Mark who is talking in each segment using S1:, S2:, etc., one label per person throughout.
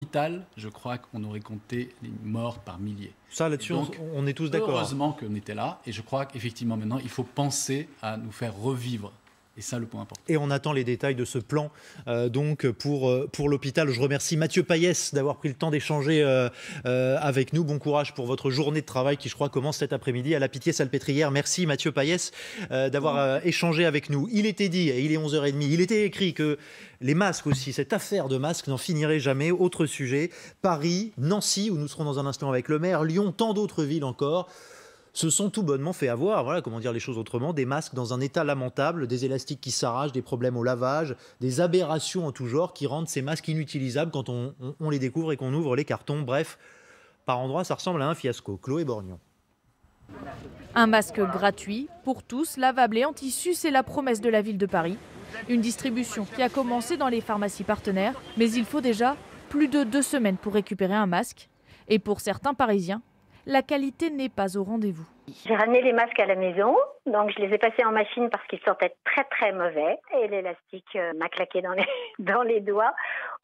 S1: l'hôpital, je crois qu'on aurait compté les morts par milliers.
S2: Ça, là-dessus, on est tous d'accord.
S1: Heureusement qu'on était là, et je crois qu'effectivement, maintenant, il faut penser à nous faire revivre. Et ça, le point important.
S2: Et on attend les détails de ce plan donc pour l'hôpital. Je remercie Mathieu Payès d'avoir pris le temps d'échanger avec nous. Bon courage pour votre journée de travail qui, je crois, commence cet après-midi à la Pitié-Salpêtrière. Merci Mathieu Payès d'avoir échangé avec nous. Il était dit, et il est 11h30, il était écrit que les masques aussi, cette affaire de masques n'en finirait jamais. Autre sujet, Paris, Nancy, où nous serons dans un instant avec le maire, Lyon, tant d'autres villes encore se sont tout bonnement fait avoir, voilà, comment dire les choses autrement, des masques dans un état lamentable, des élastiques qui s'arrachent, des problèmes au lavage, des aberrations en tout genre qui rendent ces masques inutilisables quand on les découvre et qu'on ouvre les cartons. Bref, par endroits, ça ressemble à un fiasco. Chloé Borgnon.
S3: Un masque gratuit pour tous, lavable et en tissu, c'est la promesse de la ville de Paris. Une distribution qui a commencé dans les pharmacies partenaires, mais il faut déjà plus de 2 semaines pour récupérer un masque. Et pour certains Parisiens, la qualité n'est pas au rendez-vous.
S4: J'ai ramené les masques à la maison, donc je les ai passés en machine parce qu'ils sentaient très très mauvais. Et l'élastique m'a claqué dans les doigts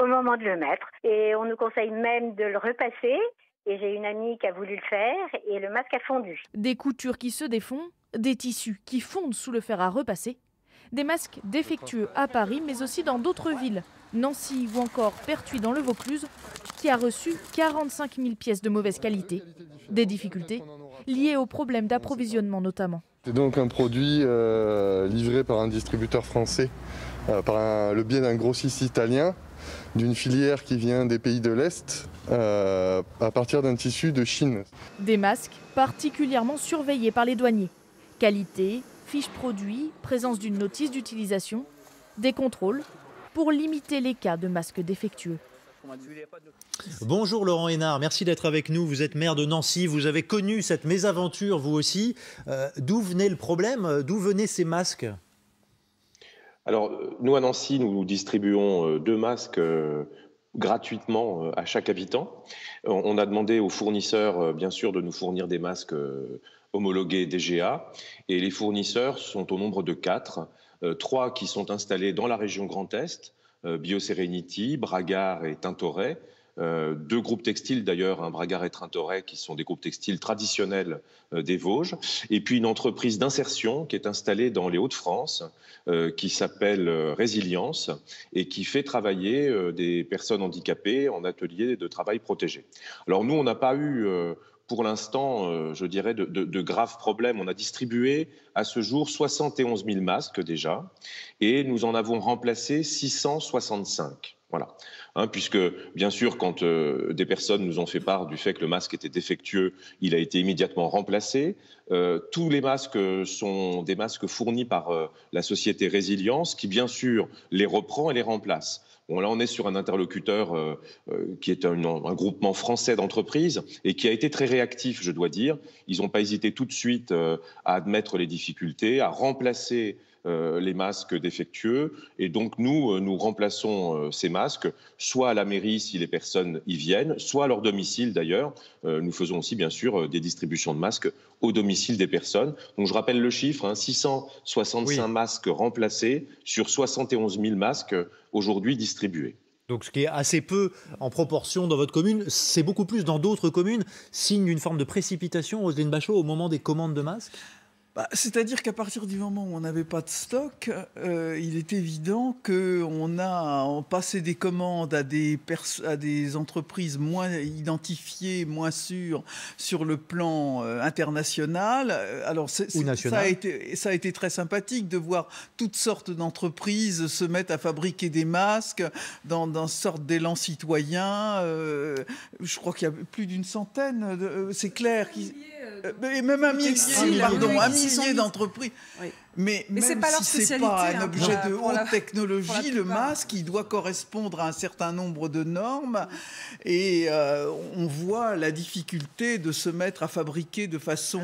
S4: au moment de le mettre. Et on nous conseille même de le repasser. Et j'ai une amie qui a voulu le faire et le masque a fondu.
S3: Des coutures qui se défont, des tissus qui fondent sous le fer à repasser. Des masques défectueux à Paris, mais aussi dans d'autres villes. Nancy ou encore Pertuis dans le Vaucluse, qui a reçu 45 000 pièces de mauvaise qualité. Des difficultés liées aux problèmes d'approvisionnement notamment.
S5: C'est donc un produit livré par un distributeur français, par le biais d'un grossiste italien, d'une filière qui vient des pays de l'Est, à partir d'un tissu de Chine.
S3: Des masques particulièrement surveillés par les douaniers. Qualité, fiche produit, présence d'une notice d'utilisation, des contrôles pour limiter les cas de masques défectueux.
S2: Bonjour Laurent Hénard, merci d'être avec nous. Vous êtes maire de Nancy, vous avez connu cette mésaventure vous aussi. D'où venait le problème? D'où venaient ces masques?
S6: Alors, nous à Nancy, nous distribuons 2 masques gratuitement à chaque habitant. On a demandé aux fournisseurs, bien sûr, de nous fournir des masques homologués DGA. Et les fournisseurs sont au nombre de 4. 3 qui sont installés dans la région Grand Est, BioSerenity, Bragard et Tintoret. 2 groupes textiles d'ailleurs, Bragard et Tintoret, qui sont des groupes textiles traditionnels des Vosges. Et puis une entreprise d'insertion qui est installée dans les Hauts-de-France, qui s'appelle Résilience et qui fait travailler des personnes handicapées en atelier de travail protégé. Alors nous, on n'a pas eu pour l'instant, je dirais, de graves problèmes. On a distribué à ce jour 71 000 masques déjà et nous en avons remplacé 665. Voilà. Puisque, bien sûr, quand des personnes nous ont fait part du fait que le masque était défectueux, il a été immédiatement remplacé. Tous les masques sont des masques fournis par la société Résilience qui, bien sûr, les reprend et les remplace. Bon, là, on est sur un interlocuteur qui est un groupement français d'entreprises et qui a été très réactif, je dois dire. Ils n'ont pas hésité tout de suite à admettre les difficultés, à remplacer les masques défectueux. Et donc, nous remplaçons ces masques, soit à la mairie si les personnes y viennent, soit à leur domicile d'ailleurs. Nous faisons aussi, bien sûr, des distributions de masques au domicile des personnes. Donc, je rappelle le chiffre, 665 masques remplacés sur 71 000 masques aujourd'hui distribués.
S2: Donc ce qui est assez peu en proportion dans votre commune, c'est beaucoup plus dans d'autres communes, signe d'une forme de précipitation, Roselyne Bachot, au moment des commandes de masques?
S7: C'est-à-dire qu'à partir du moment où on n'avait pas de stock, il est évident qu'on a passé des commandes à des entreprises moins identifiées, moins sûres sur le plan international. Alors ça a été très sympathique de voir toutes sortes d'entreprises se mettre à fabriquer des masques dans une sorte d'élan citoyen. Je crois qu'il y a plus d'une centaine, c'est clair. Et même un millier d'entreprises. Oui. Mais même
S8: c'est pas leur
S7: si ce n'est pas un objet de haute technologie, le masque, il doit correspondre à un certain nombre de normes. Et on voit la difficulté de se mettre à fabriquer de façon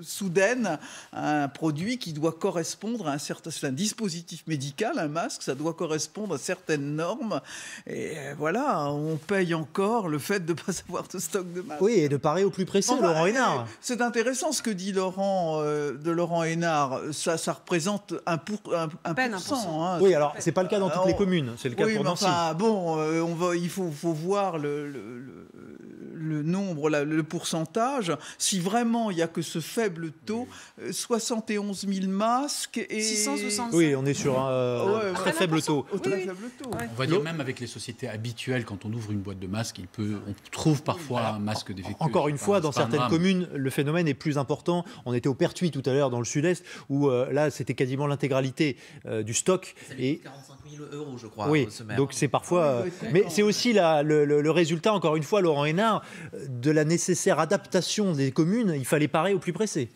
S7: soudaine un produit qui doit correspondre à c'est un dispositif médical, un masque, ça doit correspondre à certaines normes. Et voilà, on paye encore le fait de ne pas avoir de stock de masques.
S2: Oui, et de parer au plus pressé, Laurent Hénard.
S7: C'est intéressant ce que dit Laurent Laurent Hénard, ça représente 1%. Hein.
S2: Oui, alors c'est pas le cas dans toutes les communes, c'est le cas pour Nancy.
S7: Enfin, bon, il faut voir le nombre, le pourcentage. Si vraiment il n'y a que ce faible taux, 71 000 masques et
S8: 665.
S2: Oui, on est sur un très faible taux.
S1: On va dire même avec les sociétés habituelles, quand on ouvre une boîte de masques, on trouve parfois un masque défectueux.
S2: Encore une fois, dans certaines communes, le phénomène est plus important. On était au Pertuis tout à l'heure, dans le sud-est, où là, c'était quasiment l'intégralité du stock.
S9: Et 45 000 €, je crois.
S2: Oui, donc c'est parfois... mais c'est aussi le résultat, encore une fois, Laurent Hénard, de la nécessaire adaptation des communes. Il fallait parer au plus pressé.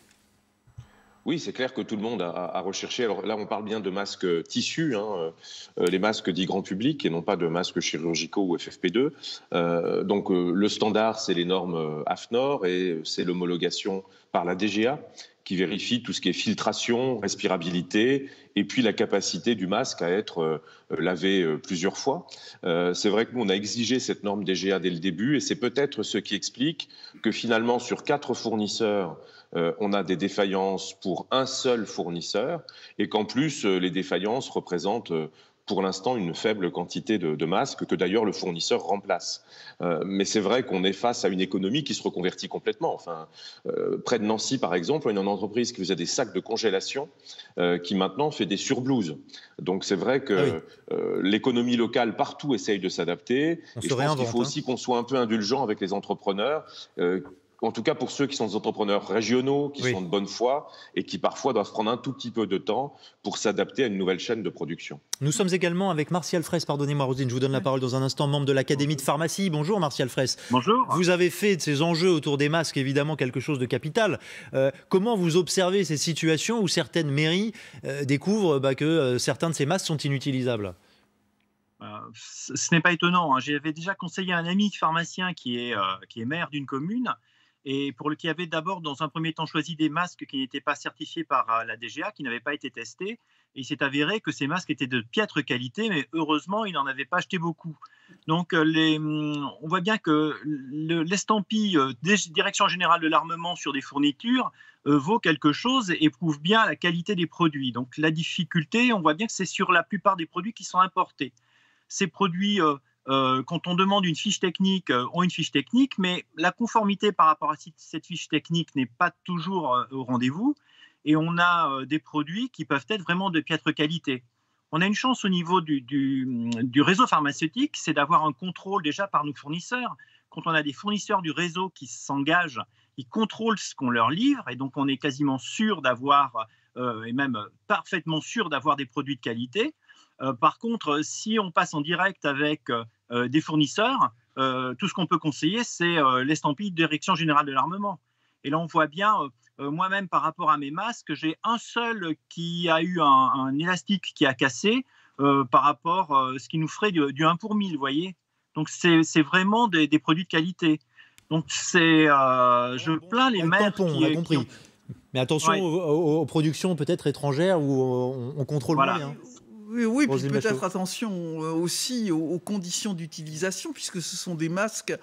S6: Oui, c'est clair que tout le monde a recherché. Alors là, on parle bien de masques tissus, les masques dits grand public, et non pas de masques chirurgicaux ou FFP2. Donc le standard, c'est les normes AFNOR et c'est l'homologation par la DGA qui vérifie tout ce qui est filtration, respirabilité et puis la capacité du masque à être lavé plusieurs fois. C'est vrai que nous, on a exigé cette norme DGA dès le début et c'est peut-être ce qui explique que finalement, sur 4 fournisseurs, on a des défaillances pour un seul fournisseur et qu'en plus, les défaillances représentent pour l'instant une faible quantité de masques que d'ailleurs le fournisseur remplace. Mais c'est vrai qu'on est face à une économie qui se reconvertit complètement. Enfin, près de Nancy, par exemple, on a une entreprise qui faisait des sacs de congélation qui maintenant fait des surblouses. Donc c'est vrai que l'économie locale partout essaye de s'adapter. Et je pense qu'il faut aussi qu'on soit un peu indulgent avec les entrepreneurs. En tout cas pour ceux qui sont des entrepreneurs régionaux, qui sont de bonne foi et qui parfois doivent prendre un tout petit peu de temps pour s'adapter à une nouvelle chaîne de production.
S2: Nous sommes également avec Martial Fraisse, pardonnez-moi Roselyne, je vous donne la parole dans un instant, membre de l'Académie de pharmacie. Bonjour Martial Fraisse.
S10: Bonjour.
S2: Vous avez fait de ces enjeux autour des masques évidemment quelque chose de capital. Comment vous observez ces situations où certaines mairies découvrent que certains de ces masques sont inutilisables ?
S10: Ce n'est pas étonnant. J'avais déjà conseillé à un ami pharmacien qui est maire d'une commune et pour qui avait d'abord, dans un premier temps, choisi des masques qui n'étaient pas certifiés par la DGA, qui n'avaient pas été testés. Et il s'est avéré que ces masques étaient de piètre qualité, mais heureusement, il n'en avait pas acheté beaucoup. Donc, on voit bien que l'estampille Direction générale de l'armement sur des fournitures vaut quelque chose et prouve bien la qualité des produits. Donc, la difficulté, on voit bien que c'est sur la plupart des produits qui sont importés. Ces produits... quand on demande une fiche technique, ont une fiche technique, mais la conformité par rapport à cette fiche technique n'est pas toujours au rendez-vous. Et on a des produits qui peuvent être vraiment de piètre qualité. On a une chance au niveau du réseau pharmaceutique, c'est d'avoir un contrôle déjà par nos fournisseurs. Quand on a des fournisseurs du réseau qui s'engagent, ils contrôlent ce qu'on leur livre, et donc on est quasiment sûr d'avoir, et même parfaitement sûr d'avoir des produits de qualité. Par contre, si on passe en direct avec des fournisseurs, tout ce qu'on peut conseiller, c'est l'estampille Direction générale de l'armement. Et là, on voit bien, moi-même, par rapport à mes masques, j'ai un seul qui a eu un élastique qui a cassé par rapport à ce qui nous ferait du 1 pour 1000, vous voyez. Donc, c'est vraiment des produits de qualité. Donc, je plains les maires
S2: on a compris. Mais attention aux productions peut-être étrangères où on contrôle moins.
S7: Oui, puis peut-être attention aussi aux conditions d'utilisation, puisque ce sont des masques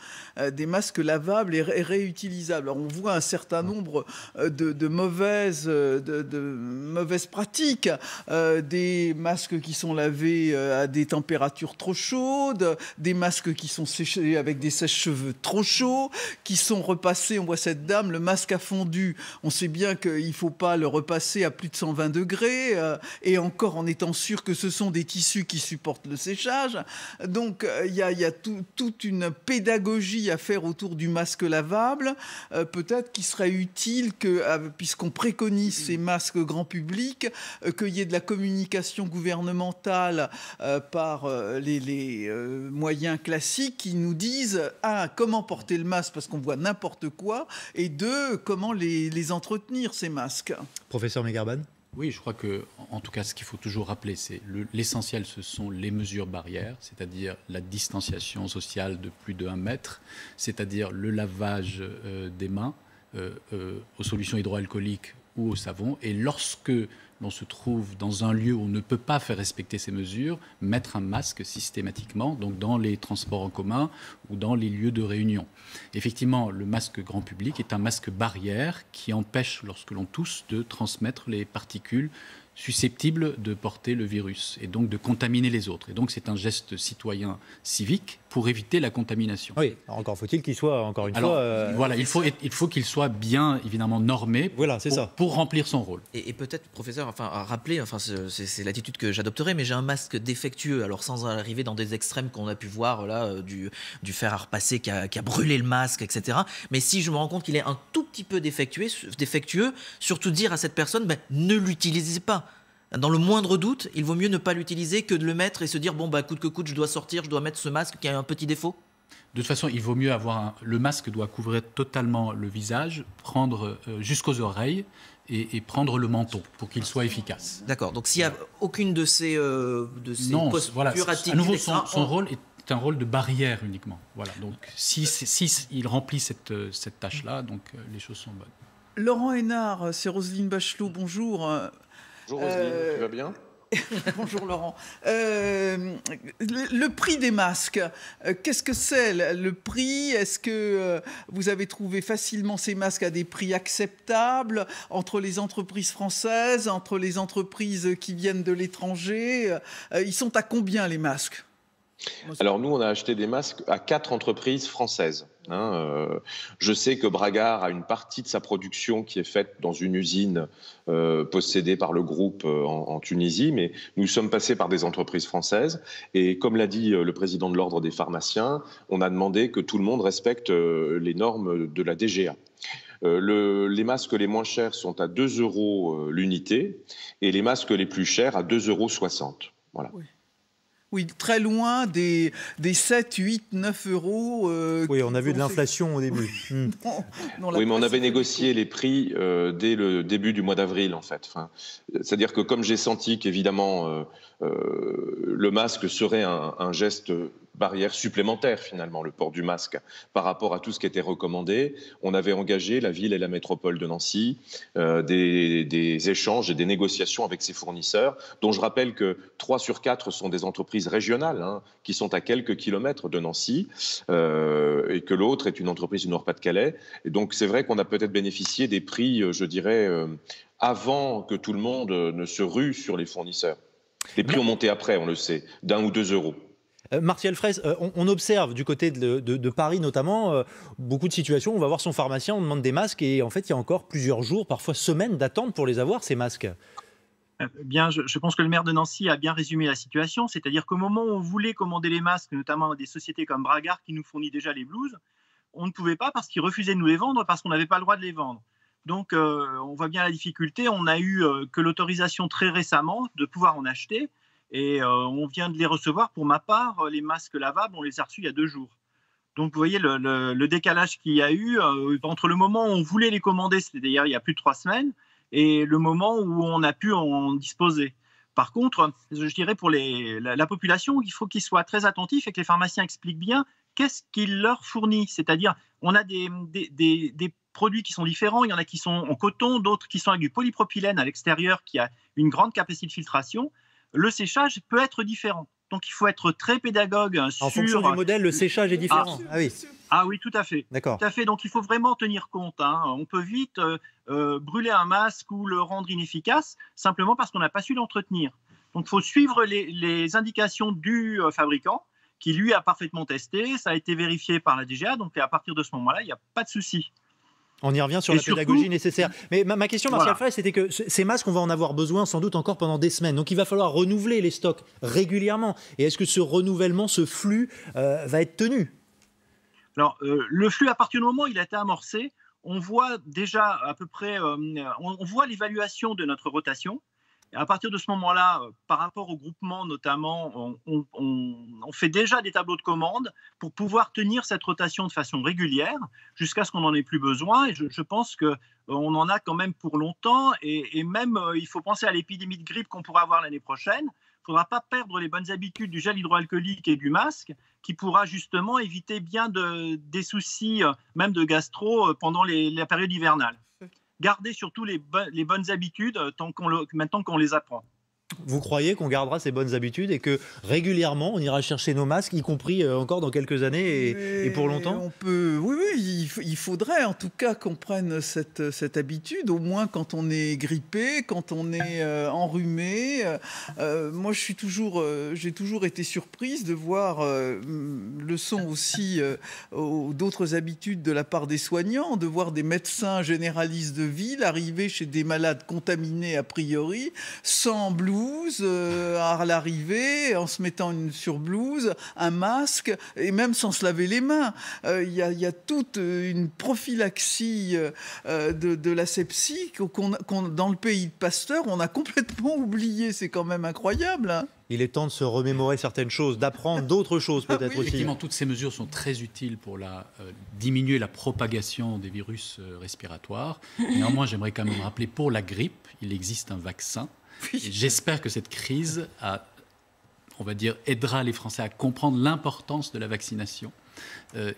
S7: lavables et réutilisables. Alors on voit un certain nombre de mauvaises pratiques, des masques qui sont lavés à des températures trop chaudes, des masques qui sont séchés avec des sèche-cheveux trop chauds, qui sont repassés, on voit cette dame, le masque a fondu, on sait bien qu'il ne faut pas le repasser à plus de 120 degrés, et encore en étant sûr que ce sont des tissus qui supportent le séchage. Donc, il y a toute une pédagogie à faire autour du masque lavable. Peut-être qu'il serait utile, puisqu'on préconise ces masques grand public, qu'il y ait de la communication gouvernementale par les moyens classiques qui nous disent, comment porter le masque parce qu'on voit n'importe quoi, et deux, comment les entretenir, ces masques.
S2: Professeur Megarban.
S1: Oui, je crois que, en tout cas, ce qu'il faut toujours rappeler, c'est l'essentiel, ce sont les mesures barrières, c'est-à-dire la distanciation sociale de plus de 1 mètre, c'est-à-dire le lavage des mains aux solutions hydroalcooliques ou au savon. Et lorsque l'on se trouve dans un lieu où on ne peut pas faire respecter ces mesures, mettre un masque systématiquement, donc dans les transports en commun ou dans les lieux de réunion. Effectivement, le masque grand public est un masque barrière qui empêche, lorsque l'on tousse, de transmettre les particules susceptibles de porter le virus et donc de contaminer les autres. Et donc c'est un geste citoyen civique pour éviter la contamination.
S2: Oui, encore faut-il qu'il soit, encore une fois...
S1: Voilà, il faut qu'il soit bien, évidemment, normé pour remplir son rôle.
S9: Et peut-être, professeur, à rappeler, c'est l'attitude que j'adopterai, mais j'ai un masque défectueux, alors sans arriver dans des extrêmes qu'on a pu voir, là, du fer à repasser qui a brûlé le masque, etc. Mais si je me rends compte qu'il est un tout petit peu défectueux, surtout dire à cette personne, ne l'utilisez pas. Dans le moindre doute, il vaut mieux ne pas l'utiliser que de le mettre et se dire coûte que coûte, je dois sortir, je dois mettre ce masque qui a un petit défaut.
S1: De toute façon, il vaut mieux le masque doit couvrir totalement le visage, prendre jusqu'aux oreilles et prendre le menton pour qu'il soit efficace.
S9: D'accord. Donc s'il n'y a aucune de ces postures
S1: à nouveau, son rôle est un rôle de barrière uniquement. Voilà. Donc si il remplit cette tâche-là, donc les choses sont bonnes.
S7: Laurent Hénard, c'est Roselyne Bachelot. Bonjour.
S6: Bonjour Roselyne, tu vas bien?
S7: Bonjour Laurent. Le prix des masques, qu'est-ce que c'est le prix? Est-ce que vous avez trouvé facilement ces masques à des prix acceptables entre les entreprises françaises, entre les entreprises qui viennent de l'étranger? Ils sont à combien les masques?
S6: Alors nous, on a acheté des masques à 4 entreprises françaises. Je sais que Bragard a une partie de sa production qui est faite dans une usine possédée par le groupe en Tunisie, mais nous sommes passés par des entreprises françaises. Et comme l'a dit le président de l'Ordre des pharmaciens, on a demandé que tout le monde respecte les normes de la DGA. Les masques les moins chers sont à 2 € l'unité et les masques les plus chers à 2,60 €. Voilà.
S7: Oui, très loin des 7, 8, 9 euros.
S2: Oui, on a vu de l'inflation au début.
S6: Oui, mais on avait négocié les prix dès le début du mois d'avril, en fait. C'est-à-dire que comme j'ai senti qu'évidemment, le masque serait un geste barrière supplémentaire, finalement, le port du masque, par rapport à tout ce qui était recommandé, on avait engagé, la ville et la métropole de Nancy, des échanges et des négociations avec ses fournisseurs, dont je rappelle que 3 sur 4 sont des entreprises régionales, qui sont à quelques kilomètres de Nancy, et que l'autre est une entreprise du Nord-Pas-de-Calais. Et donc, c'est vrai qu'on a peut-être bénéficié des prix, je dirais, avant que tout le monde ne se rue sur les fournisseurs. Les prix ont monté après, on le sait, d'1 ou 2 euros.
S2: Martial Fraisse, on observe du côté de Paris notamment beaucoup de situations où on va voir son pharmacien, on demande des masques et en fait il y a encore plusieurs jours, parfois semaines d'attente pour les avoir, ces masques.
S10: Bien, je pense que le maire de Nancy a bien résumé la situation, c'est-à-dire qu'au moment où on voulait commander les masques, notamment à des sociétés comme Bragard qui nous fournit déjà les blouses, on ne pouvait pas parce qu'ils refusaient de nous les vendre parce qu'on n'avait pas le droit de les vendre. Donc on voit bien la difficulté, on n'a eu que l'autorisation très récemment de pouvoir en acheter. Et on vient de les recevoir. Pour ma part, les masques lavables, on les a reçus il y a 2 jours. Donc, vous voyez le décalage qu'il y a eu entre le moment où on voulait les commander, c'était d'ailleurs il y a plus de 3 semaines, et le moment où on a pu en disposer. Par contre, je dirais pour la population, il faut qu'ils soient très attentifs et que les pharmaciens expliquent bien qu'est-ce qu'ils leur fournissent. C'est-à-dire, on a des produits qui sont différents. Il y en a qui sont en coton, d'autres qui sont avec du polypropylène à l'extérieur qui a une grande capacité de filtration. Le séchage peut être différent. Donc, il faut être très pédagogue sur...
S2: En fonction du modèle, le séchage est différent.
S10: Ah oui, tout à fait.
S2: D'accord.
S10: Tout à fait. Donc, il faut vraiment tenir compte. On peut vite brûler un masque ou le rendre inefficace simplement parce qu'on n'a pas su l'entretenir. Donc, il faut suivre les indications du fabricant qui, lui, a parfaitement testé. Ça a été vérifié par la DGA. Donc, à partir de ce moment-là, il n'y a pas de souci.
S2: On y revient sur la pédagogie nécessaire. Mais ma question, Martial Fraisse, c'était que ces masques, on va en avoir besoin sans doute encore pendant des semaines. Donc il va falloir renouveler les stocks régulièrement. Et est-ce que ce renouvellement, ce flux, va être tenu?
S10: Alors, le flux, à partir du moment où il a été amorcé, on voit déjà à peu près, on voit l'évaluation de notre rotation. Et à partir de ce moment-là, par rapport au groupement notamment, on fait déjà des tableaux de commande pour pouvoir tenir cette rotation de façon régulière jusqu'à ce qu'on n'en ait plus besoin. Et je pense qu'on en a quand même pour longtemps. Et même, il faut penser à l'épidémie de grippe qu'on pourra avoir l'année prochaine. Il ne faudra pas perdre les bonnes habitudes du gel hydroalcoolique et du masque qui pourra justement éviter bien des soucis, même de gastro, pendant la période hivernale. garder surtout les bonnes habitudes maintenant qu'on les apprend.
S2: Vous croyez qu'on gardera ces bonnes habitudes et que régulièrement on ira chercher nos masques, y compris encore dans quelques années et pour longtemps?
S7: Oui, il faudrait en tout cas qu'on prenne cette habitude, au moins quand on est grippé, quand on est enrhumé. Moi, j'ai toujours été surprise de voir, leçon aussi d'autres habitudes de la part des soignants, de voir des médecins généralistes de ville arriver chez des malades contaminés a priori, sans blouse, à l'arrivée, en se mettant une surblouse, un masque, et même sans se laver les mains. Il y a toute une prophylaxie de la sepsie dans le pays de Pasteur, on a complètement oublié. C'est quand même incroyable, hein.
S2: Il est temps de se remémorer certaines choses, d'apprendre d'autres choses peut-être aussi.
S1: Effectivement, toutes ces mesures sont très utiles pour diminuer la propagation des virus respiratoires. Néanmoins, j'aimerais quand même rappeler, pour la grippe, il existe un vaccin. J'espère que cette crise aidera les Français à comprendre l'importance de la vaccination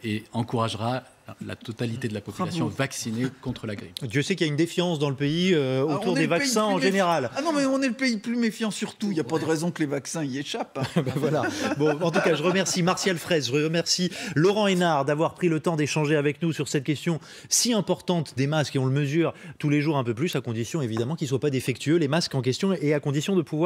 S1: et encouragera la totalité de la population vaccinée contre la grippe.
S2: Dieu sait qu'il y a une défiance dans le pays autour des vaccins en général.
S7: Ah non, mais on est le pays le plus méfiant surtout. Il n'y a pas de raison que les vaccins y échappent.
S2: Voilà. Bon, en tout cas, je remercie Martial Fraisse, je remercie Laurent Hénard d'avoir pris le temps d'échanger avec nous sur cette question si importante des masques, et on le mesure tous les jours un peu plus, à condition évidemment qu'ils ne soient pas défectueux, les masques en question, et à condition de pouvoir